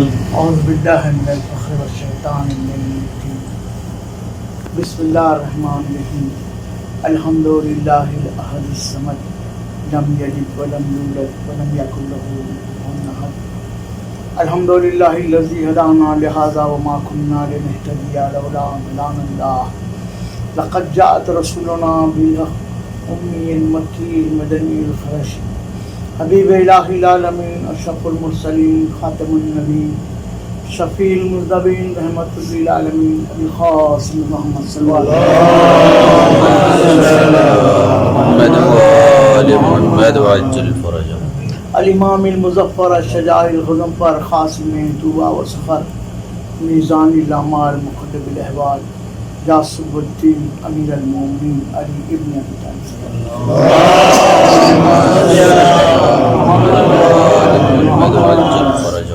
اعوذ باللہ من الفخر والشیطان الرجیم بسم اللہ الرحمن الرحیم الحمد للہ الاحد الصمد لم یلد ولم یولد ولم یکن له کفوا احد الحمد للہ الذی ہدانا لہذا وما كنا لنہتدی لولا ان ہدانا اللہ لقد جاءت رسولنا بالحق امی مکی مدنی الفرش حبیب الہ العالمین اشرف المرسلین خاتم النبی شفیع المذنبین رحمت للعالمین ابی قاسم محمد صلی اللہ محمد وآل محمد وعجل فرج الامام المظفر الشجاع الغضنفر قاسم طوبہ و سفر میزان الاعمال مقدم الاحوال جاسب الدین امیر المومنین علی ابن ابی طالب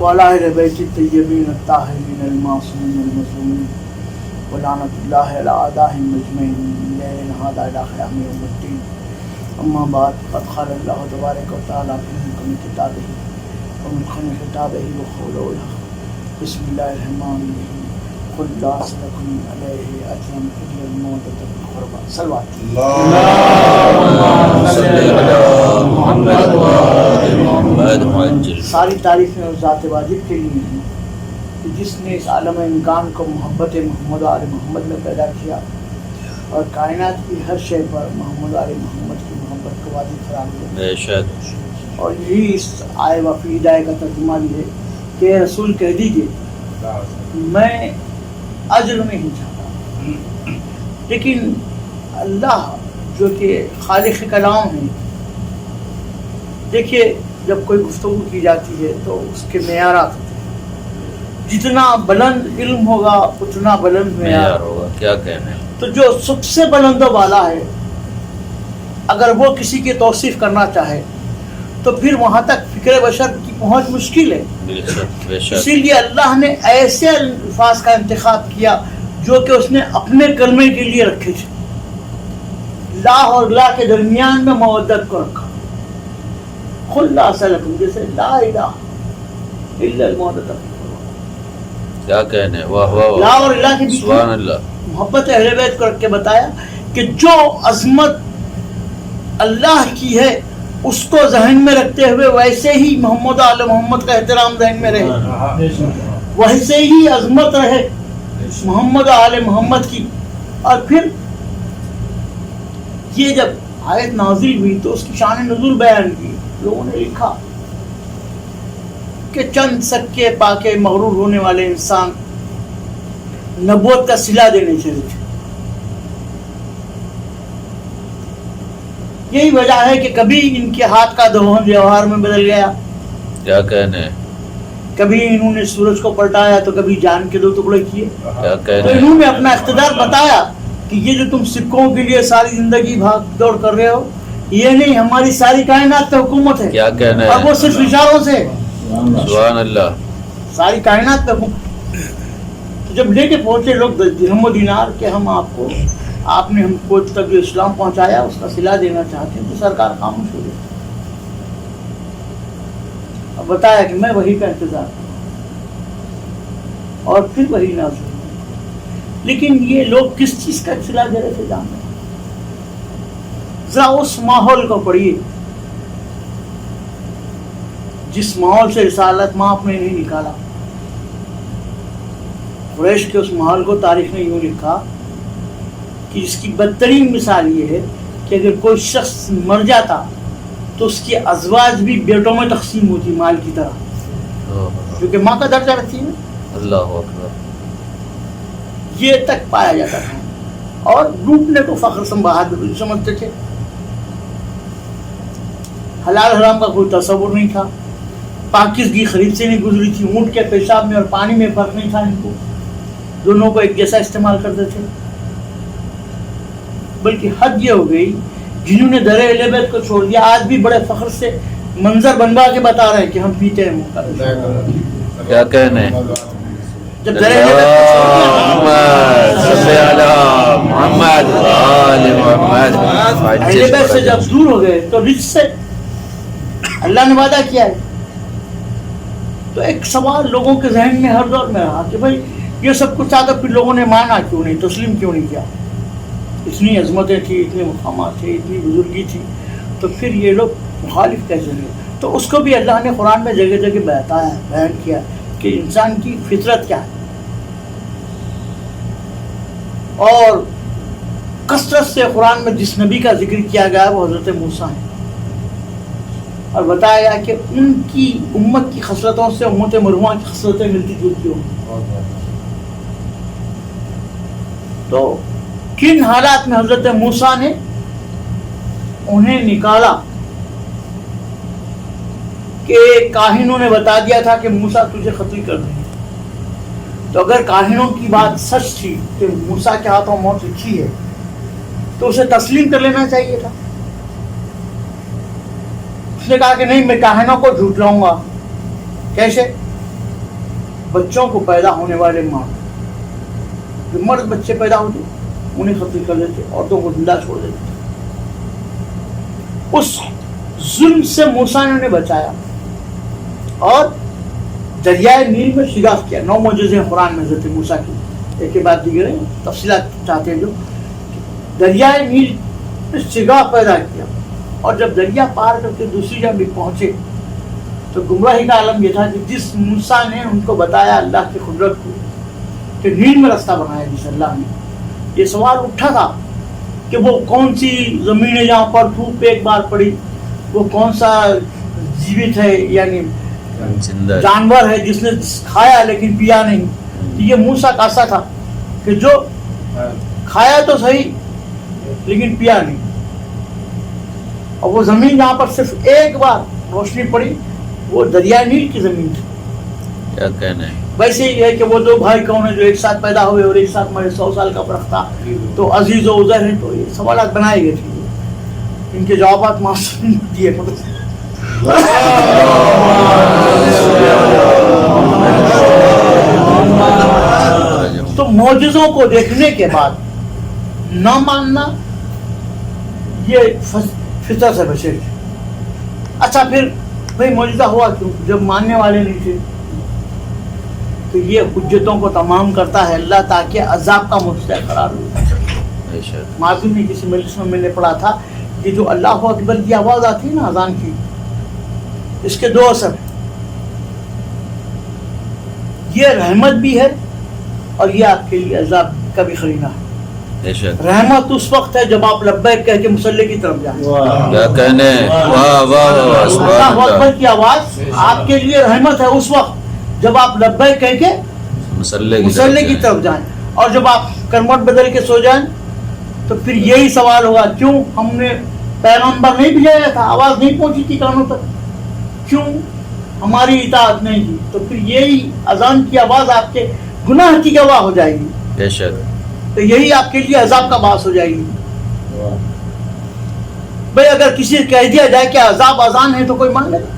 وعلى أهل بيت الطيبين الطاهرين المعصومين المظلومين ولعنة الله على أعدائهم أجمعين من ليل هذا إلى قيام يوم الدين أما بعد قد قال الله تبارك وتعالى في محكم كتابه ومن خير كتابه وقوله الحق بسم الله الرحمن الرحيم قل لا أسألكم عليه أجرا إلا المودة في القربى صلوات اللهم صل على محمد وآل محمد وعجل. ساری تعریفیں اس ذات واجب کے لیے ہیں کہ جس نے اس عالم امکان کو محبت محمد آل محمد میں پیدا کیا اور کائنات کی ہر شے پر محمد آل محمد کی محبت کو واجب قرار دیا. بے شک. اور یہی اس آئے وفی ہدایت کا ترجمہ بھی ہے کہ رسول کہہ دیجیے میں اجر نہیں چاہتا، لیکن اللہ جو کہ خالق کلام ہے، دیکھیے جب کوئی گفتگو کی جاتی ہے تو اس کے معیارات ہوتے ہیں، جتنا بلند علم ہوگا اتنا بلند معیار ہوگا. کیا کہنا ہے؟ تو جو سب سے بلند و بالا ہے اگر وہ کسی کی توصیف کرنا چاہے تو پھر وہاں تک فکر بشر کی پہنچ مشکل ہے. اسی لیے اللہ نے ایسے الفاظ کا انتخاب کیا جو کہ اس نے اپنے کلمے کے لیے رکھے تھے. لا اور لا کے درمیان میں مودت کو رکھا. قل لا اسألکم، جیسے لا الہ الا المودت. کیا کہنے؟ واہ واہ. لا اور الہ کے بیچ سبحان اللہ محبت اہل بیت کو رکھ کے بتایا کہ جو عظمت اللہ کی ہے اس کو ذہن میں رکھتے ہوئے ویسے ہی محمد آل محمد کا احترام ذہن میں رہے، ویسے ہی عظمت رہے محمد آل محمد کی. اور پھر یہ جب آیت نازل ہوئی تو اس کی شان نزول بیان کی. لوگوں نے لکھا کہ چند سکے پاکے مغرور ہونے والے انسان نبوت کا صلہ دینے چلے تھے. یہی وجہ ہے کہ کبھی ان کے ہاتھ کا دہن جوہر میں بدل گیا. کیا کہنے؟ کبھی انہوں نے سورج کو پلٹایا تو کبھی جان کے 2 ٹکڑے کیے. کیا تو کہنے؟ انہوں نے اپنا اقتدار بتایا کہ یہ جو تم سکوں کے لیے ساری زندگی بھاگ دوڑ کر رہے ہو یہ نہیں، ہماری ساری کائنات پہ حکومت ہے. کیا کہنے؟ اور وہ صرف اشاروں سے. سبحان اللہ. ساری کائنات پہ حکومت. تو جب لے کے پہنچے لوگ درہم و دینار کہ ہم آپ نے ہم کو تک اسلام پہنچایا اس کا صلہ دینا چاہتے ہیں، تو سرکار خاموش ہو گئی. اب بتایا کہ میں وہی کا انتظار کروں، اور پھر وہی نازل ہوئی. لیکن یہ لوگ کس چیز کا صلہ دے رہے تھے جان رہے ہیں؟ ذرا اس ماحول کو پڑھیے جس ماحول سے رسالت ماپ نے نہیں نکالا. قریش کے اس ماحول کو تاریخ نے یوں لکھا کہ اس کی بدترین مثال یہ ہے کہ اگر کوئی شخص مر جاتا تو اس کی ازواج بھی بیٹوں میں تقسیم ہوتی مال کی طرح، کیونکہ ماں کا درجہ رکھتی ہے. اللہ اکبر. یہ تک پایا جاتا تھا. اور لوٹنے کو فخر بہادری سمجھتے تھے. حلال حرام کا کوئی تصور نہیں تھا. پاکیزگی خرید سے نہیں گزری تھی. اونٹ کے پیشاب میں اور پانی میں فرق نہیں تھا. ان کو دونوں کو ایک جیسا استعمال کرتے تھے. بلکہ حد یہ ہو گئی جنہوں نے در اہل بیت کو چھوڑ دیا آج بھی بڑے فخر سے منظر بنوا کے بتا رہے ہیں کہ ہم پیتے ہیں منہ کا. کیا کہنے؟ جب در اہل بیت کو چھوڑ دیا اہل بیت سے جب دور ہو گئے تو رزق سے اللہ نے وعدہ کیا ہے تو ایک سوال لوگوں کے ذہن میں ہر دور میں رہا کہ بھائی یہ سب کچھ آ کر پھر لوگوں نے مانا کیوں نہیں, تسلیم کیوں نہیں کیا؟ اتنی عظمتیں تھیں, اتنے مقامات تھے, اتنی بزرگی تھی, تو پھر یہ لوگ مخالف کیسے ہوئے؟ تو اس کو بھی اللہ نے قرآن میں جگہ جگہ بتایا, بیان کیا کہ انسان کی فطرت کیا ہے. اور کثرت سے قرآن میں جس نبی کا ذکر کیا گیا ہے وہ حضرت موسیٰ ہیں, اور بتایا گیا کہ ان کی امت کی خصلتوں سے امت مرحومہ کی خصلتیں ملتی جلتی ہوں. تو کن حالات میں حضرت موسیٰ نے انہیں نکالا کہ کاہنوں نے بتا دیا تھا کہ موسیٰ تجھے قتل کر دیں گے. تو اگر کاہنوں کی بات سچ تھی کہ موسیٰ کے ہاتھوں موت لکھی ہے تو اسے تسلیم کر لینا چاہیے تھا. اس نے کہا کہ نہیں, میں کاہنوں کو جھٹلاؤں گا. کیسے؟ بچوں کو پیدا ہونے والے ماں, جو مرد بچے پیدا ہوتے انہیں قتل کر دیتے, عورتوں کو زندہ چھوڑ دیتے. اس ظلم سے موسیٰ نے انہیں بچایا اور دریائے نیل میں شگاف کیا. 9 معجزے ہیں قرآن میں حضرت موسیٰ کی, ایک کے بعد دیگر تفصیلات چاہتے ہیں جو. دریائے نیل میں شگاف پیدا کیا, اور جب دریا پار کر کے دوسری جگہ بھی پہنچے تو گمراہی کا عالم یہ تھا کہ جس موسیٰ نے ان کو بتایا اللہ کی قدرت کو کہ نیل میں راستہ بنایا جس اللہ نے, یہ سوال اٹھا تھا کہ وہ کون سی زمین ہے جہاں پر دھوپ ایک بار پڑی, وہ کون سا جیوت ہے یعنی جانور ہے جس نے کھایا لیکن پیا نہیں. تو یہ موسیٰ کا ایسا تھا کہ جو کھایا تو صحیح لیکن پیا نہیں. اور وہ زمین جہاں پر صرف ایک بار روشنی پڑی وہ دریائے نیل کی زمین تھی. کیا کہنا ہے؟ ویسے ہی ہے کہ وہ 2 بھائی کون ہیں جو ایک ساتھ پیدا ہوئے اور ایک ساتھ ہمارے 100 سال کا فرق تھا, تو عزیز و عزیر ہیں. تو یہ سوالات بنائے گئے تھے, ان کے جوابات معصوم دیے. تو معجزوں کو دیکھنے کے بعد نہ ماننا یہ فطرت سے بشر ہے. اچھا پھر بھائی معجزہ ہوا کیوں جب ماننے والے نہیں تھے؟ تو یہ حجتوں کو تمام کرتا ہے اللہ تاکہ عذاب کا مستحق قرار ہو. ماضی میں کسی مجلس میں نے پڑھا تھا کہ جو اللہ اکبر کی آواز آتی ہے نا اذان کی, اس کے 2 اثر ہیں. یہ رحمت بھی ہے اور یہ آپ کے لیے عذاب کا بھی قرینہ ہے. رحمت اس وقت ہے جب آپ لبیک کہہ کے مصلی کی طرف جائیں. کیا کہنے, واہ واہ واہ, اللہ اکبر کی آواز آپ کے لیے رحمت ہے اس وقت جب آپ لبیک کہہ کے مصلی کی طرف جائیں. اور جب آپ کرمٹ بدل کے سو جائیں تو پھر یہی سوال ہوگا کیوں ہم نے پیغمبر نہیں بھیجایا تھا, آواز نہیں پہنچی تھی کانوں تک, کیوں ہماری اطاعت نہیں کی؟ تو پھر یہی اذان کی آواز آپ کے گناہ کی گواہ ہو جائے گی. بے شک. تو یہی آپ کے لیے عذاب کا باعث ہو جائے گی. بھئی اگر کسی سے کہہ دیا جائے کہ عذاب اذان ہے تو کوئی مان لے گا؟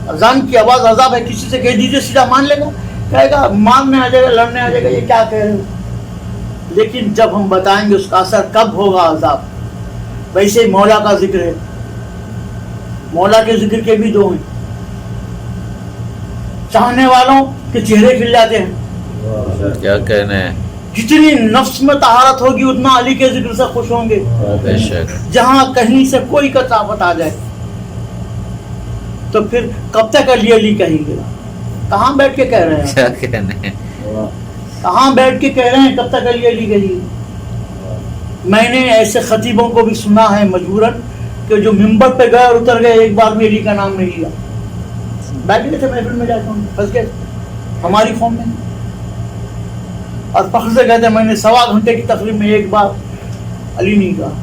اذان کی آواز عذاب ہے, کسی سے کہہ دیجیے سیدھا مان لے گا, کہے گا ماننے آ جائے گا, لڑنے آ جائے گا, یہ کیا کہہ رہے ہو. لیکن جب ہم بتائیں گے اس کا اثر کب ہوگا عذاب. ویسے مولا کا ذکر ہے, مولا کے ذکر کے بھی 2 ہیں. چاہنے والوں کے چہرے کھل جاتے ہیں. کیا کہنا ہے, جتنی نفس میں طہارت ہوگی اتنا علی کے ذکر سے خوش ہوں گے. بے شک. جہاں کہیں سے کوئی کثافت آ جائے تو پھر کب تک علی علی کہیں گے؟ کہاں بیٹھ کے کہہ رہے ہیں, کیا کہنا ہے, کہاں بیٹھ کے کہہ رہے ہیں کب تک علی علی کہیں گے؟ میں نے ایسے خطیبوں کو بھی سنا ہے مجبوراً کہ جو ممبر پہ گئے اور اتر گئے, ایک بار بھی علی کا نام نہیں لیا. بیٹھ گئے تھے محفل میں, جا کے پھنس گئے ہماری قوم میں, اور فخر سے کہتے ہیں میں نے 1.25 گھنٹے کی تقریب میں ایک بار علی نہیں کہا.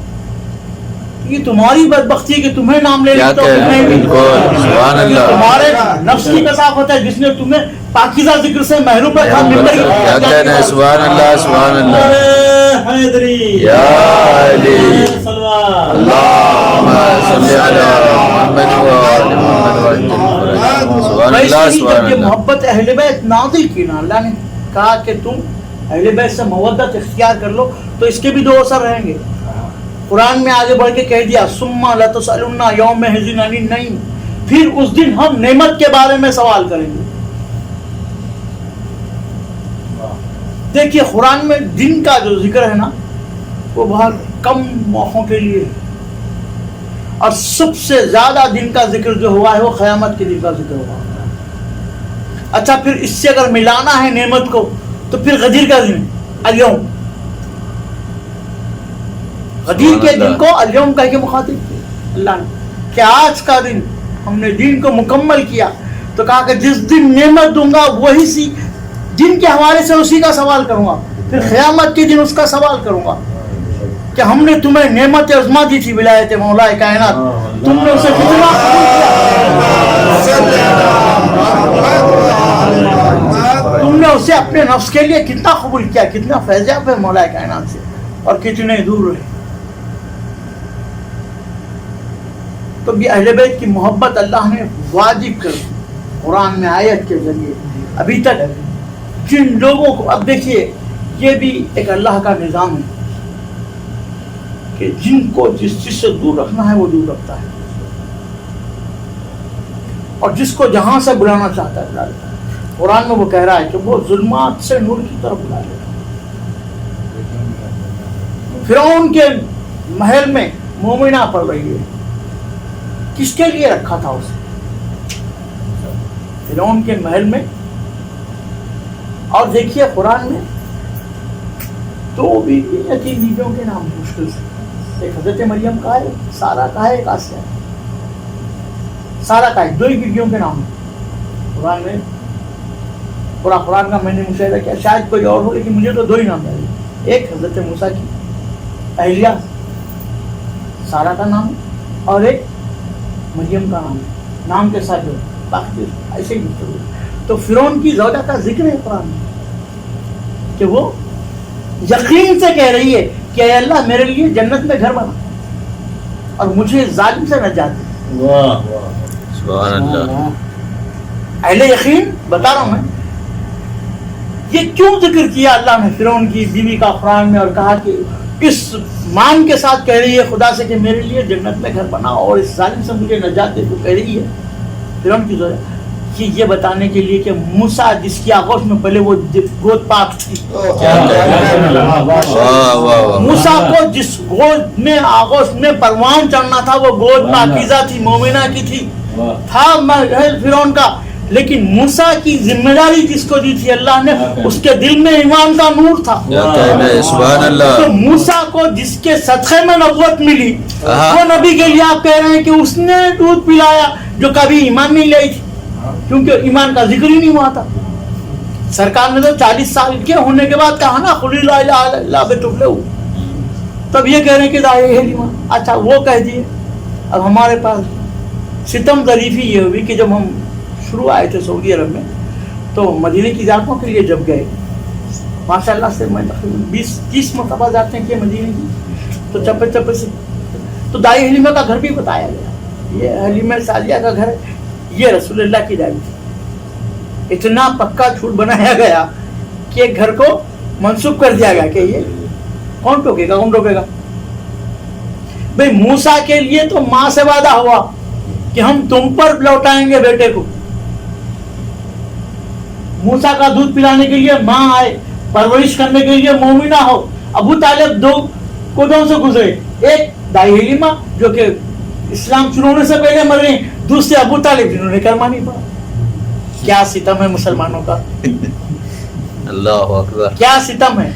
یہ تمہاری بدبختی ہے کہ تمہیں نام لے لیتا ہوں. تمہارے نفس کی کثافت ہے جس نے تمہیں پاکیزہ ذکر سے محروم رکھا. کیا کہنا ہے, سبحان اللہ سبحان اللہ. حیدری یا علی اللہم صلی علی محمد و آل محمد. سبحان اللہ سبحان اللہ. اللہ. محبت اہل بیت نازل کی نا, اللہ نے کہا کہ تم اہل بیت سے مودت اختیار کر لو, تو اس کے بھی 2 اثر رہیں گے. قرآن میں آگے بڑھ کے کہہ دیا ثم لتسألن یومئذ عن النعیم, پھر اس دن ہم نعمت کے بارے میں سوال کریں گے. دیکھیے قرآن میں دن کا جو ذکر ہے نا وہ بہت کم موقعوں کے لیے ہے، اور سب سے زیادہ دن کا ذکر جو ہوا ہے وہ قیامت کے دن کا ذکر ہوا. اچھا پھر اس سے اگر ملانا ہے نعمت کو تو پھر غدیر کا دن الیوم، غدیر کے دن کو الیوم کہہ کے مخاطب کیا اللہ نے کہ آج کا دن ہم نے دین کو مکمل کیا. تو کہا کہ جس دن نعمت دوں گا وہی سی دن کے حوالے سے اسی کا سوال کروں گا، پھر قیامت کے دن اس کا سوال کروں گا کہ ہم نے تمہیں نعمت عظما دی تھی ولایت مولا کائنات، تم نے اسے کتنا تم نے اسے اپنے نفس کے لیے کتنا قبول کیا، کتنا فیضیاب ہے مولا کائنات سے اور کتنے دور رہے. تو بھی اہل بیت کی محبت اللہ نے واجب کر دی قرآن میں آیت کے ذریعے. ابھی تک جن لوگوں کو، اب دیکھیے یہ بھی ایک اللہ کا نظام ہے کہ جن کو جس چیز سے دور رکھنا ہے وہ دور رکھتا ہے، اور جس کو جہاں سے بلانا چاہتا ہے بلا لیتا ہے. قرآن میں وہ کہہ رہا ہے کہ وہ ظلمات سے نور کی طرف بلا لیتا ہے. فرعون کے محل میں مومنہ پڑ رہی ہے، کس کے لیے رکھا تھا اسے؟ فرعون کے محل میں. اور دیکھیے قرآن میں دو یتیم بیویوں کے نام مشکل سے، ایک حضرت مریم کا ہے، سارا کا ہے، ایک آسیہ ہے. سارا کا ہے، دو ہی بیویوں کے نام قرآن میں. پورا قرآن کا میں نے مشاہدہ کیا، شاید کوئی اور ہو لیکن مجھے تو دو ہی نام ہے. ایک حضرت موسیٰ کی اہلیہ سارا کا نام اور ایک مریم کا نام، نام کے ساتھ جو باقی ایسے ہی گفتگو. تو فرعون کی زوجہ کا ذکر ہے قرآن میں کہ وہ یقین سے کہہ رہی ہے کہ اے اللہ میرے لیے جنت میں گھر بنا اور مجھے ظالم سے نجات دے. سبحان اللہ. اہل یقین بتا رہا ہوں میں. یہ کیوں ذکر کیا اللہ نے فرعون کی بیوی کا قرآن میں اور کہا کہ اس مان کے ساتھ کہہ رہی ہے خدا سے کہ میرے لیے جنت میں گھر بنا اور اس ظالم سے مجھے نجات دے. تو کہہ رہی ہے فرعون کی زوجہ کہ یہ بتانے کے لیے کہ موسیٰ جس کی آغوش میں پہلے وہ گود پاک تھی، موسیٰ کو جس گود میں آغوش میں پروان چڑھنا تھا وہ گود پاکیزہ تھی، مومنہ کی تھی، تھا محل فرعون کا. لیکن موسیٰ کی ذمہ داری جس کو دی تھی اللہ نے، اس کے دل میں ایمان کا نور تھا. سبحان اللہ. تو موسیٰ کو جس کے صدقے میں نبوت ملی وہ نبی کے لیے آپ کہہ رہے ہیں کہ اس نے دودھ پلایا جو کبھی ایمان نہیں لائی تھی، کیونکہ ایمان کا ذکر ہی نہیں ہوا تھا. سرکار نے تو 40 سال کے ہونے کے بعد کہا نا قل لا الہ الا اللہ بتفلحوا، تب یہ کہہ رہے ہیں کہ داعی ہے ایمان. اچھا وہ کہہ دیے. اب ہمارے پاس ستم ظریفی یہ ہوئی کہ جب ہم شروع آئے تھے سعودی عرب میں تو مدینے کی زیارتوں کے لیے جب گئے، ماشاء اللہ سے میں تقریباً 20-30 مرتبہ زیارتیں کی مدینے کی. تو چپے چپے سے تو دائی حلیمہ کا گھر بھی بتایا گیا، یہ حلیمہ سعدیہ کا گھر، یہ رسول اللہ کی دائی تھی. اتنا پکا جھوٹ بنایا گیا کہ ایک گھر کو منسوخ کر دیا گیا کہ یہ کون ٹوکے گا، کون ٹوکے گا. بھئی موسیٰ کے لیے تو ماں سے وعدہ ہوا کہ ہم تم پر لوٹائیں گے بیٹے کو. موسیٰ کا دودھ پلانے کے لیے ماں آئے، پرورش کرنے کے لیے مومنہ ہو. ابو طالب دو قدوں سے گزرے، ایک دائی حلیمہ جو کہ اسلام شروع ہونے سے پہلے مر گئی، دوسرے ابو طالب جنہوں نے کلمہ نہیں پڑھا. کیا ستم ہے مسلمانوں کا، اللہ اکبر، کیا ستم ہے.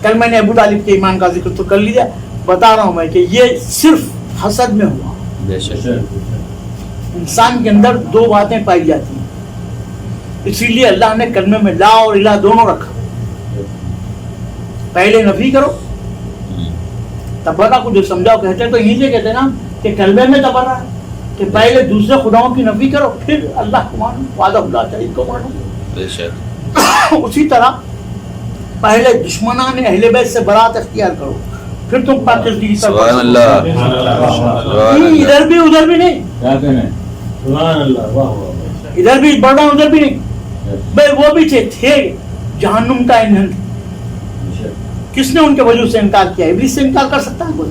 کل میں نے ابو طالب کے ایمان کا ذکر تو کر لیا. بتا رہا ہوں میں کہ یہ صرف حسد میں ہوا. بے شک انسان کے اندر دو باتیں پائی جاتی ہیں، اسی لیے اللہ نے کلمے میں لا اور الہ دونوں رکھا. پہلے نفی کرو تبرہ کو جو سمجھاؤ کہتے ہیں تو یہیں سے کہتے ہیں نا کہ کلمے میں تبرہ ہے کہ پہلے دوسرے خداؤں کی نفی کرو پھر اللہ کو مانو، وعدہ اللہ شریک کو مانو. بے شک اسی طرح پہلے دشمنان اہل بیت سے برات اختیار کرو پھر تم پاکستانی سبحان اللہ. ادھر بھی ادھر بھی نہیں، ادھر بھی بڑھ رہا ہوں ادھر بھی نہیں. بھائی وہ بھی تھے جہنم کا ایندھن. کس نے ان کے وجود سے انکار کیا؟ ابلیس سے انکار کر سکتا ہے کوئی؟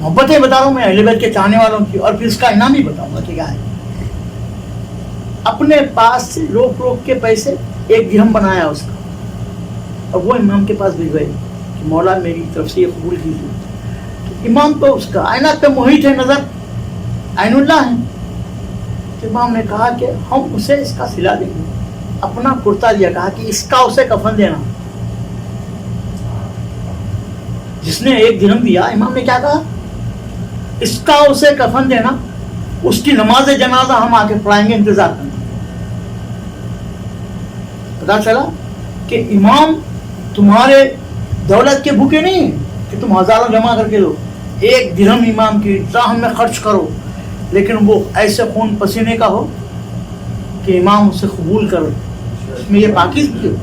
محبتیں بتا رہا ہوں میں اہل بیت کے چاہنے والوں کی، اور پھر اس کا انعام بھی بتاؤں گا کہ کیا ہے. اپنے پاس سے روک روک کے پیسے 1 درہم بنایا اس کا، اور وہ امام کے پاس بھیجوائے کہ مولا میری طرف سے یہ قبول کیجیے. تو امام تو اس کا عینات پہ محیط ہے، نظر عین اللہ ہے. تو امام نے کہا کہ ہم اسے اس کا سلا دیں گے. اپنا کرتا دیا، کہا کہ اس کا اسے کفن دینا. جس نے 1 درہم دیا، امام نے کیا کہا؟ اس کا اسے کفن دینا، اس کی نماز جنازہ ہم آ کے پڑھائیں گے، انتظار کرنا. پتا چلا کہ امام تمہارے دولت کے بھوکے نہیں ہیں کہ تم ہزاروں جمع کر کے دو. 1 درہم امام کی راہ میں خرچ کرو، لیکن وہ ایسے خون پسینے کا ہو کہ امام اسے قبول کرو. اس میں یہ پاکیزگی ہو.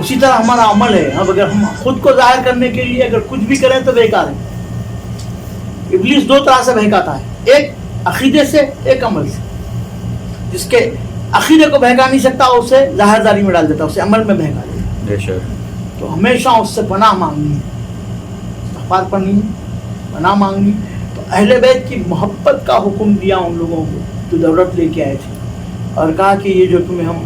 اسی طرح ہمارا عمل ہے. اب اگر ہم خود کو ظاہر کرنے کے لیے اگر کچھ بھی کریں تو بیکار ہے. ابلیس 2 طرح سے بہکاتا ہے، ایک عقیدے سے، ایک عمل سے. جس کے عقیدے کو بہکا نہیں سکتا اسے ظاہر داری میں ڈال دیتا، اسے عمل میں بہکا دیتا. تو ہمیشہ اس سے پناہ مانگنی ہے، استغفار پڑھنی ہے، پناہ مانگنی. تو اہل بیت کی محبت کا حکم دیا ان لوگوں کو جو دولت لے کے آئے تھے، اور کہا کہ یہ جو تمہیں ہم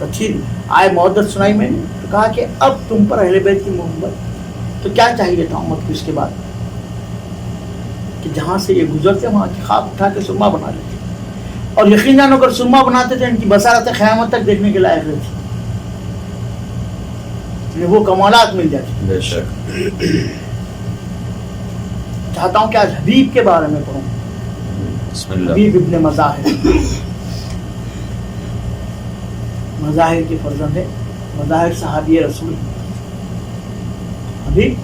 اچھی آئے مودت سنائی میں نے، تو کہا کہ اب تم پر اہل بیت کی محبت. تو کیا چاہیے تھا امت کو اس کے بعد؟ کہ جہاں سے یہ گزرتے وہاں کی خاک اٹھا کے سرما بنا لیتے، اور یقیناً اگر سرما بناتے تھے ان کی بصارت قیامت تک دیکھنے کے لائق رہتی، انہیں وہ کمالات مل جاتی. بے شک. چاہتا ہوں کہ آج حبیب کے بارے میں پڑھوں. بسم اللہ. حبیب ابن مظاہر، مظاہر کے فرزند ہے. مظاہر صحابی رسول. حبیب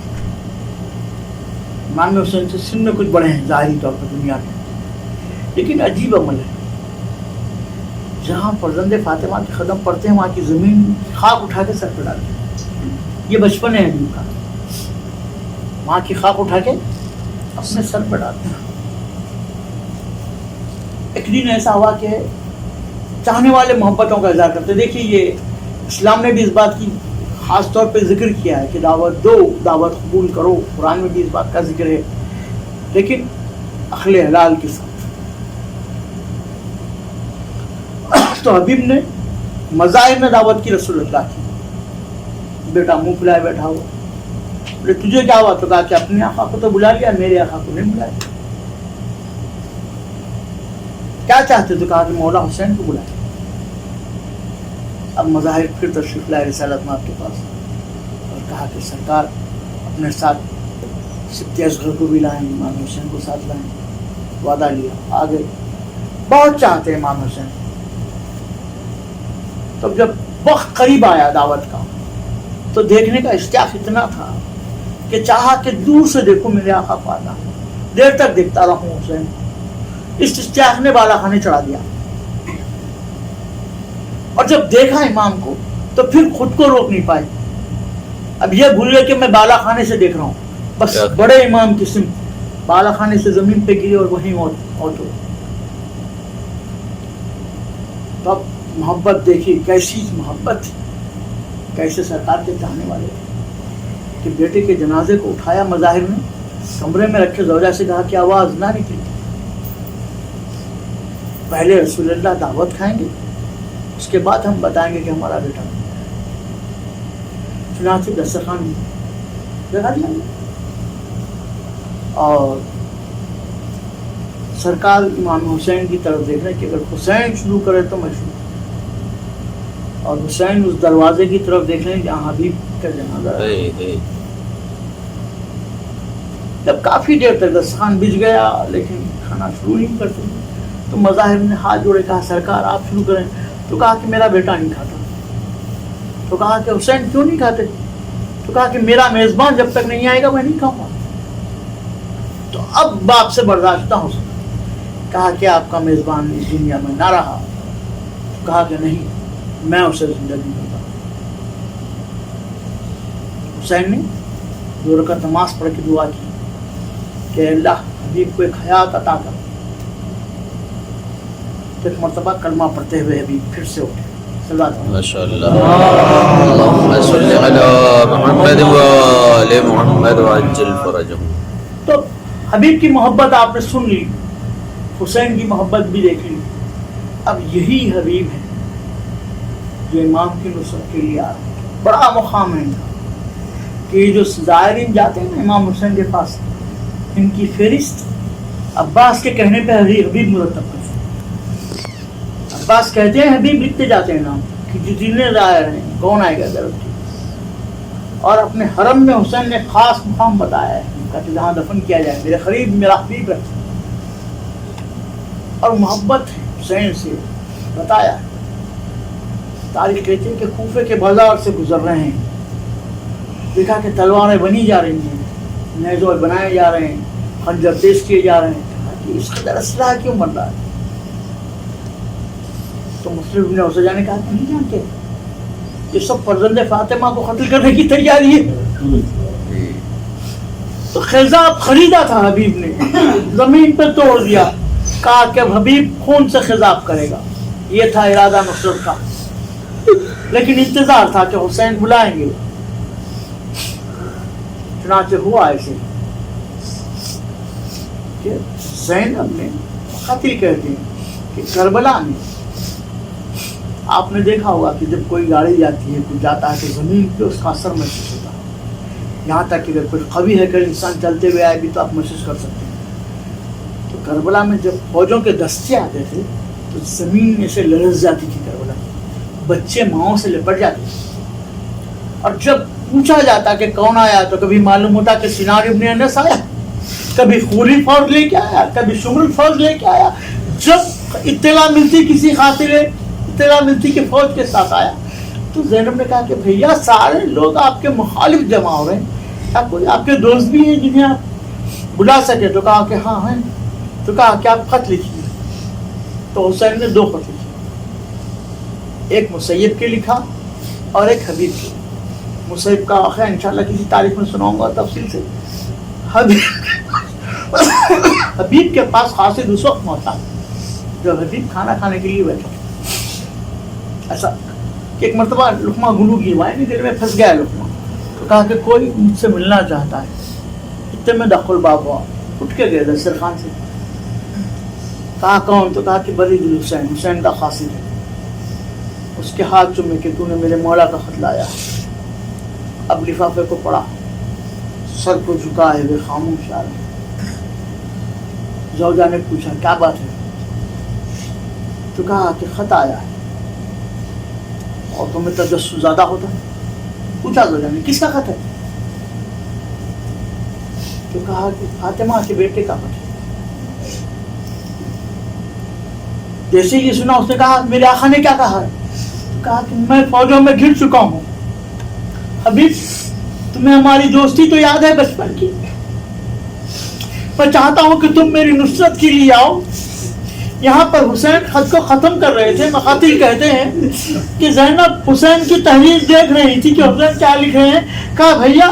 امام حسین سے سن میں کچھ بڑے ہیں ظاہری طور پر دنیا میں، لیکن عجیب عمل ہے. جہاں فرزند فاطمہ کے قدم پڑتے ہیں وہاں کی زمین خاک اٹھا کے سر پہ ڈالتے ہیں. یہ بچپن ہے حبیب کا، وہاں کی خاک اٹھا کے اپنے سر پہ ڈالتے ہیں. ایک دن ایسا ہوا کہ چاہنے والے محبتوں کا اظہار کرتے. دیکھیے یہ اسلام نے بھی اس بات کی خاص طور پہ ذکر کیا ہے کہ دعوت دو، دعوت قبول کرو. قرآن میں بھی اس بات کا ذکر ہے، لیکن اہل حلال کے ساتھ. تو حبیب نے مظاہر نے دعوت کی رسول اللہ کی. بیٹا منہ پھلائے بیٹھا ہوا. بولے تجھے کیا ہوا؟ تو کہا کہ اپنے آقا کو تو بلا لیا، میرے آقا کو نہیں بلایا. کیا چاہتے؟ تو کہا کہ مولا حسین کو بلائے. اب مظاہر پھر تشریف لائے رسالت میں آپ کے پاس، اور کہا کہ سرکار اپنے ساتھ سبط اصغر کو بھی لائیں، امام حسین کو ساتھ لائیں. وعدہ لیا، آ گئے. بہت چاہتے ہیں امام حسین. تب جب وقت قریب آیا دعوت کا تو دیکھنے کا اشتیاق اتنا تھا کہ چاہا کہ دور سے دیکھو میرے آقا کو آتا، دیر تک دیکھتا رہوں حسین. اس اشتیاق نے بالا خانے چڑھا دیا، اور جب دیکھا امام کو تو پھر خود کو روک نہیں پائے. اب یہ بھول گئے کہ میں بالا خانے سے دیکھ رہا ہوں. بس بڑے امام کی سمت بالا خانے سے زمین پہ گری اور وہیں موت ہو. تو اب محبت دیکھی، کیسی محبت تھی، کیسے سرکار کے چاہنے والے تھے کہ بیٹے کے جنازے کو اٹھایا مظاہر نے، کمرے میں رکھے زوجہ سے کہا کہ آواز نہ نکلے، پہلے رسول اللہ دعوت کھائیں گے، اس کے بعد ہم بتائیں گے کہ ہمارا بیٹا. چنانچہ دسترخوان لگا دیا اور سرکار امام حسین کی طرف دیکھ رہے کہ اگر حسین شروع کرے تو میں شروع. اور حسین اس دروازے کی طرف دیکھ رہے ہیں جہاں حبیب کا جنازہ ہے. جب کافی دیر تک دسترخوان بچ گیا لیکن کھانا شروع نہیں کرتے، تو مظاہر نے ہاتھ جوڑے کہا سرکار آپ شروع کریں. تو کہا کہ میرا بیٹا نہیں کھاتا. تو کہا کہ حسین کیوں نہیں کھاتے؟ تو کہا کہ میرا میزبان جب تک نہیں آئے گا میں نہیں کھاؤں گا. تو اب باپ سے برداشت نہ ہو سکا. کہا کہ آپ کا میزبان اس دنیا میں نہ رہا. کہا کہ نہیں، میں اسے زندگی دوں گا. حسین نے 2 رکعت نماز پڑھ کے دعا کی کہ اللہ حبیب کو ایک حیات عطا کر. تو ایک مرتبہ کلمہ پڑھتے ہوئے حبیب پھر سے اٹھے. ماشاء اللہ. اللهم صل على محمد وآل محمد وعجل فرجهم. حبیب کی محبت آپ نے سن لی، حسین کی محبت بھی دیکھ لی، اب یہی حبیب ہے جو امام کی نصرت کے لیے آ رہے ہیں۔ بڑا مقام ہے ان کا کہ یہ جو زائرین جاتے ہیں نا امام حسین کے پاس، ان کی فہرست عباس کے کہنے پہ حبیب مرتب کرتے ہیں۔ عباس کہتے ہیں حبیب لکھتے جاتے ہیں نام کہ جتنے زائر ہیں کون آئے گا ضرور، اور اپنے حرم میں حسین نے خاص مقام بتایا ہے کہ جہاں دفن کیا جائے، میرے قریب میرا حبیب ہے، اور محبت ہے حسین سے بتایا ہے۔ تاریخ کہتے ہیں کہ کوفے کے بازار سے گزر رہے ہیں، دیکھا کہ تلواریں بنی جا رہی ہیں، نیزے بنائے جا رہے ہیں، خنجر تیز کیے جا رہے ہیں، کہ اس قدر اسلحہ کیوں بن رہا ہے؟ تو مسلم ابن حسین نے کہا کہ نہیں جانتے یہ سب فرزند فاطمہ کو قتل کرنے کی تیاری ہے۔ تو خیزاب خریدا تھا حبیب نے، زمین پہ توڑ دیا، کہا کہ اب حبیب خون سے خیزاب کرے گا، یہ تھا ارادہ نصرت کا، لیکن انتظار تھا کہ حسین بلائیں گے۔ چنانچہ ہوا ایسے کہ زینب نے قتل کہتے ہیں کہ کربلا میں آپ نے دیکھا ہوگا کہ جب کوئی گاڑی جاتی ہے، کوئی جاتا ہے تو زمین پہ اس کا اثر محسوس ہوتا ہے، یہاں تک کہ اگر کوئی قوی ہے کہ انسان چلتے ہوئے آئے بھی تو آپ محسوس کر سکتے ہیں۔ تو کربلا میں جب فوجوں کے دستے آتے تھے تو زمین میں سے لرز جاتی تھی، کربلا بچے ماؤں سے لپٹ جاتے تھے، اور جب پوچھا جاتا کہ کون آیا تو کبھی معلوم ہوتا کہ سنار ابن انس آیا، کبھی خوری فوج لے کے آیا، کبھی شمر فوج لے کے آیا۔ جب اطلاع ملتی کسی قاتل اطلاع ملتی کہ فوج کے ساتھ آیا تو زینب نے کہا کہ بھیا سارے لوگ آپ کے مخالف جمع ہو رہے ہیں، کیا کوئی آپ کے دوست بھی ہیں جنہیں آپ بلا سکے؟ تو کہا کہ ہاں ہیں۔ تو کہا کہ آپ خط لکھیے۔ تو حسین نے 2 خط لکھے، ایک مسیب کے لکھا اور ایک حبیب کے۔ مسیب کا واقعہ انشاءاللہ کسی تاریخ میں سناؤں گا تفصیل سے۔ حبیب کے پاس قاصد اس وقت محتاج جب حبیب کھانا کھانے کے لیے بیٹھا، ایسا کہ ایک مرتبہ لقمہ گلو گروایا، نہیں دل میں پھنس گیا لقمہ، تو کہا کہ کوئی مجھ سے ملنا چاہتا ہے۔ اتنے میں دخل باب ہوا، اٹھ کے گئے دسترخوان سے، کہا کون؟ تو کہا کہ برید الحسین، حسین کا قاصد ہے۔ اس کے ہاتھ چومے کہ تو نے میرے مولا کا خط لایا۔ اب لفافے کو پڑھا، سر کو جھکا ہے وہ خاموش آ رہے۔ زوجہ نے پوچھا کیا بات ہے؟ تو کہا کہ خط آیا ہے، اور تمہیں تجسس زیادہ ہوتا ہے۔ پوچھا زوجہ نے کس کا خط ہے؟ تو کہا کہ فاطمہ کے بیٹے کا خط ہے۔ جیسے یہ سنا اس نے کہا میرے آقا نے کیا کہا ہے؟ تو کہا کہ میں فوجوں میں گھر چکا ہوں۔ حبیب تمہیں ہماری دوستی تو یاد ہے بچپن کی، میں چاہتا ہوں کہ تم میری نصرت کے لیے آؤ۔ یہاں پر حسین خط کو ختم کر رہے تھے، مقاتل کہتے ہیں کہ زینب حسین کی تحریر دیکھ رہی تھی کہ حسین کیا لکھ رہے ہیں، کہا بھیا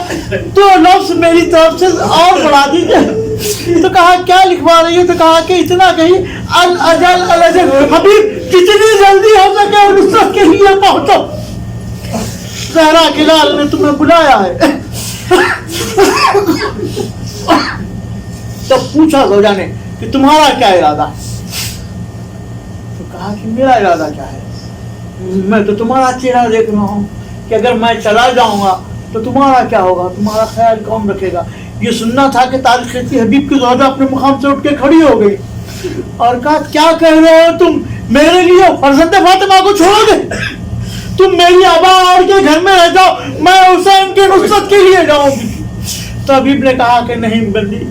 تو لفظ میری طرف سے اور بڑھا دیجیے۔ تو کہا کیا لکھوا رہی ہے؟ تو کہا کہ اتنا کہیں الاجل الاجل، حبیب جتنی جلدی ہو سکے نصرت کے لیے پہنچو، زہرا کے لال نے تمہیں بلایا ہے۔ تب پوچھا زوجہ نے کہ تمہارا کیا ارادہ ہے؟ تو کہا کہ میرا ارادہ کیا ہے؟ میں تو تمہارا چہرہ دیکھ رہا ہوں کہ اگر میں چلا جاؤں گا تو تمہارا کیا ہوگا، تمہارا خیال کون رکھے گا؟ یہ سننا تھا کہ تاریخ کہتی حبیب کی زوجہ اپنے مقام سے اٹھ کے کھڑی ہو گئی اور کہا کیا کہہ رہے ہو تم؟ میرے لیے فرزند فاطمہ کو چھوڑو گے؟ تم میری آبا اور کے گھر میں رہ جاؤ، میں حسین کے نصرت کے لیے جاؤں گی۔ تو حبیب نے کہا کہ نہیں بندی،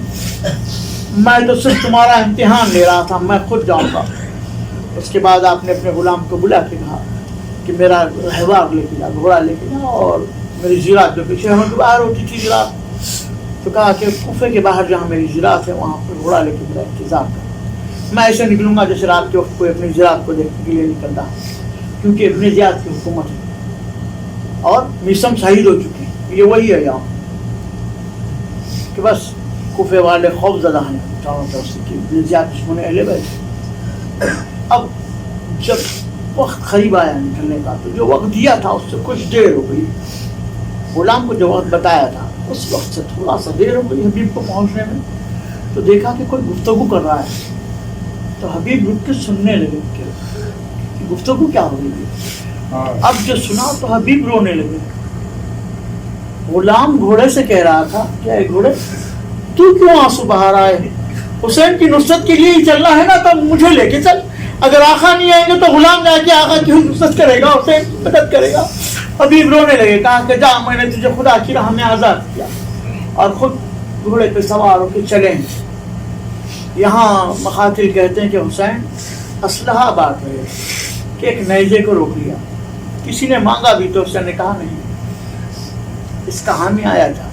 میں تو صرف تمہارا امتحان لے رہا تھا، میں خود جاؤں گا۔ اس کے بعد آپ نے اپنے غلام کو بلا کے کہا کہ میرا رہوار لے کے جا، گھوڑا لے کے جا، اور میری زراعت جو پیچھے ہم کے باہر ہوتی تھی زراعت، تو کہا کہ کوفے کے باہر جہاں میری زراعت ہے وہاں پر گھوڑا لے کے میرا انتظار کر، میں ایسے نکلوں گا جیسے رات کے وقت کوئی اپنی زراعت کو دیکھنے کے لیے نکلتا ہے، کیونکہ ابن زیاد کی حکومت ہے اور میسم شہید ہو چکی ہے۔ یہ وہی ہے یہاں کہ بس کوفے والے خوف زدہ ہیں چاروں طرف سے کہ ابن زیاد دشمن اہل بیت۔ اب جب وقت قریب آیا نکلنے کا تو جو وقت دیا تھا اس سے کچھ دیر ہو گئی، غلام کو جو وقت بتایا تھا اس وقت سے تھوڑا سا دیر ہو گئی حبیب کو پہنچنے میں۔ تو دیکھا کہ کوئی گفتگو کر رہا ہے، تو حبیب رک کے سننے لگے کہ گفتگو کیا ہو رہی ہے۔ اب جو سنا تو حبیب رونے لگے۔ غلام گھوڑے سے کہہ رہا تھا کہ اے گھوڑے تو کیوں آنسو بہا رہا ہے؟ حسین کی نصرت کے لیے ہی چلنا ہے نا، تب مجھے لے کے چل۔ اگر آقا نہیں آئیں گے تو غلام جا کے آقا کی نصرت کرے گا، حسین کی مدد کرے گا۔ حبیب رونے لگے، کہا کہ جا، میں نے تجھے خدا کی راہ میں آزاد کیا، اور خود گھوڑے پہ سوار ہو کے چلیں۔ یہاں مقاتل کہتے ہیں کہ حسین اسلحہ بات رہے کہ ایک نیزے کو روک لیا، کسی نے مانگا بھی تو حسین نے کہا نہیں، اس کا حامی آیا تھا۔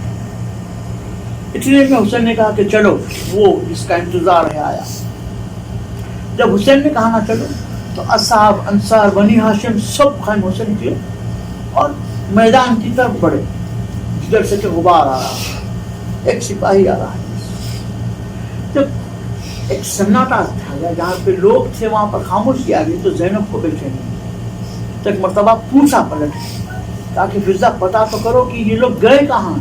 اتنے میں حسین نے کہا کہ چلو، وہ جس کا انتظار ہے آیا۔ جب حسین نے کہا نہ چلو تو اصحاب، انصار، بنی ہاشم سب خیموں سے نکلے اور میدان کی طرف بڑھے، جدھر سے کہ غبار آ رہا ہے، ایک سپاہی آ رہا ہے۔ جب ایک سناٹا تھا گیا، جہاں پہ لوگ تھے وہاں پر خاموشی آ گئی، تو زینب کو بیٹھے نہیں، تو ایک مرتبہ پوچھا پلٹ تاکہ فضا پتا تو کرو کہ یہ لوگ گئے کہاں،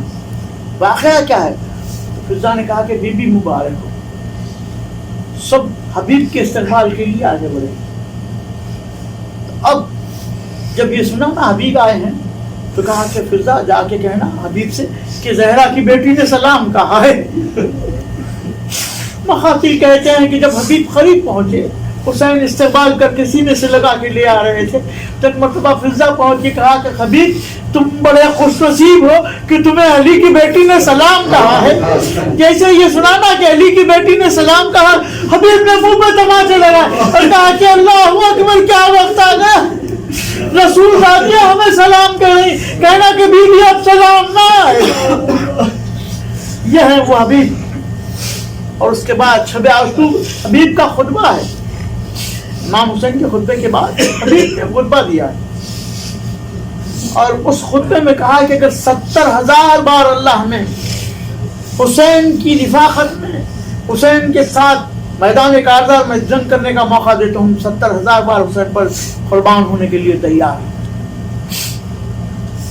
واقعہ کیا ہے۔ تو فضا نے کہا کہ بی بی مبارک ہو۔ سب حبیب کے استقبال کے لیے آگے بڑھے۔ اب جب یہ سنا نا حبیب آئے ہیں، تو کہا کہ فضا جا کے کہنا حبیب سے کہ زہرا کی بیٹی نے سلام کہا ہے۔ مقاتل کہتے ہیں کہ جب حبیب قریب پہنچے، حسین استقبال کر کے سینے سے لگا کے لے آ رہے تھے، تو ایک مرتبہ فضا پہنچ کے کہا کہ حبیب تم بڑے خوش نصیب ہو کہ تمہیں علی کی بیٹی نے سلام کہا ہے۔ جیسے یہ سنا نا کہ علی کی بیٹی نے سلام کہا، حبیب نے منہ پہ تماچے لگائے اور کہا کہ اللہ اکبر، کیا وقت آ گیا، رسول راضیہ ہمیں سلام کہنا کہ بیوی اب سلام نہ آئے۔ یہ ہے وہ حبیب۔ اور اس کے بعد شب عاشور حبیب کا خطبہ ہے۔ امام حسین کے خطبے کے بعد حبیب نے خطبہ دیا ہے، اور اس خطبے میں کہا کہ اگر 70,000 بار اللہ نے حسین کی رفاقت میں، حسین کے ساتھ میدان کارزار میں جنگ کرنے کا موقع دے تو ہم 70,000 بار حسین پر قربان ہونے کے لیے تیار ہیں۔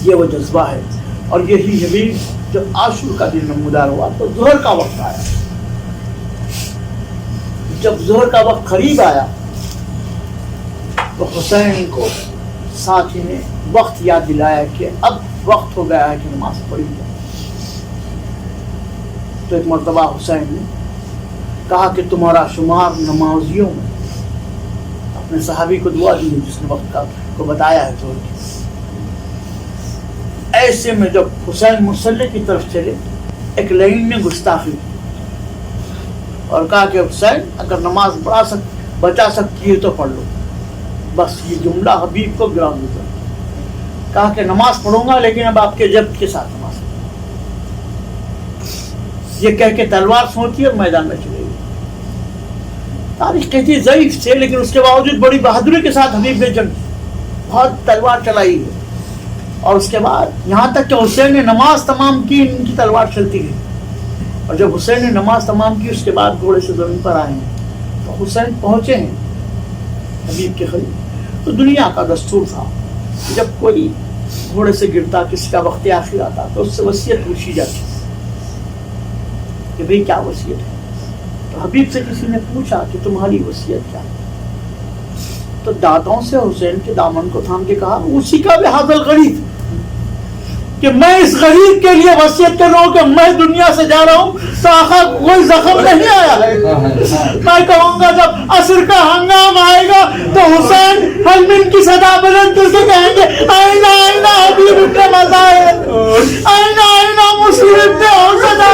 یہ وہ جذبہ ہے، اور یہی حبیب جب عاشور کا دن نمودار ہوا تو ظہر کا وقت آیا۔ جب ظہر کا وقت قریب آیا تو حسین کو ساتھی نے وقت یاد دلایا کہ اب وقت ہو گیا ہے کہ نماز پڑھی جائے۔ تو ایک مرتبہ حسین نے کہا کہ تمہارا شمار نمازیوں میں، اپنے صحابی کو دعا دی جس نے وقت کو بتایا ہے ظہر کی۔ ایسے میں جب حسین مصلی کی طرف چلے، ایک لائن نے گستاخی اور کہا کہ حسین اگر نماز بچا سکتی ہے تو پڑھ لو۔ بس یہ جملہ حبیب کو گرا دیا۔ کہا کہ نماز پڑھوں گا لیکن اب آپ کے جبت کے ساتھ نماز پڑھوں۔ یہ کہہ کے تلوار سونتی اور میدان میں چلے گئی۔ تاریخ کہتی ہے ضعیف تھے، لیکن اس کے باوجود بڑی بہادری کے ساتھ حبیب نے جنگ بہت تلوار چلائی ہے۔ اور اس کے بعد یہاں تک کہ حسین نے نماز تمام کی، ان کی تلوار چلتی گئی۔ اور جب حسین نے نماز تمام کی، اس کے بعد گھوڑے سے زمین پر آئے ہیں تو حسین پہنچے ہیں حبیب کے قریب۔ تو دنیا کا دستور تھا جب کوئی گھوڑے سے گرتا، کسی کا وقت آخر آتا تو اس سے وصیت پوچھی جاتی کہ بھئی کیا وصیت ہے۔ تو حبیب سے کسی نے پوچھا کہ تمہاری وصیت کیا ہے؟ تو دانتوں سے حسین کے دامن کو تھام کے کہا اسی کا بحاظ الغریب، کہ میں اس غریب کے لیے وصیت کر رہا ہوں کہ میں دنیا سے جا رہا ہوں تو آقا کوئی زخم نہیں آیا ہے۔ میں کہوں گا جب عصر کا ہنگام آئے گا تو حسین حلمین کی صدا بلند کر کے کہیں گے آئینہ آئینہ حبیب ابن مظاہر، آئینہ آئینہ مسلم ابن حسنہ،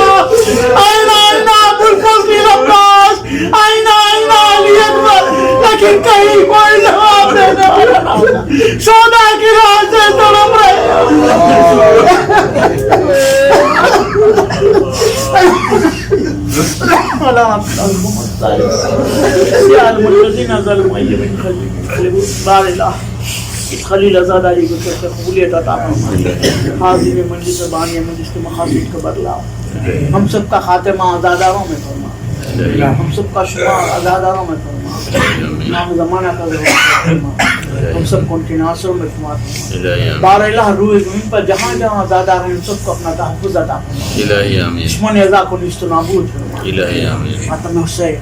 آئینہ آئینہ ابوالفضل العباس، آئینہ آئینہ علی اکبر، لیکن کہیں کوئی جواب دینے والا نہ ہوگا۔ سودا کی راہ سے تڑپ رہے خلیل آزاد علی کو قبولیت عطا فرما، حاضر مجلس بانی مجلس کے مقاصد کا بدلا، ہم سب کا خاتمہ عزاداروں میں فرما، ہم سب کا شمار عزاداروں میں فرما، نام زمانہ کا فرما۔ ہم سب کو ان کے ناصروں میں شمار فرما الہی آمین بار الہ روح زمین پر جہاں جہاں زیادہ ہیں ان سب کو اپنا تحفظ عطا فرما الہی آمین دشمن اعضاء کو نیست و نابود فرما الہی آمین ماتم حسین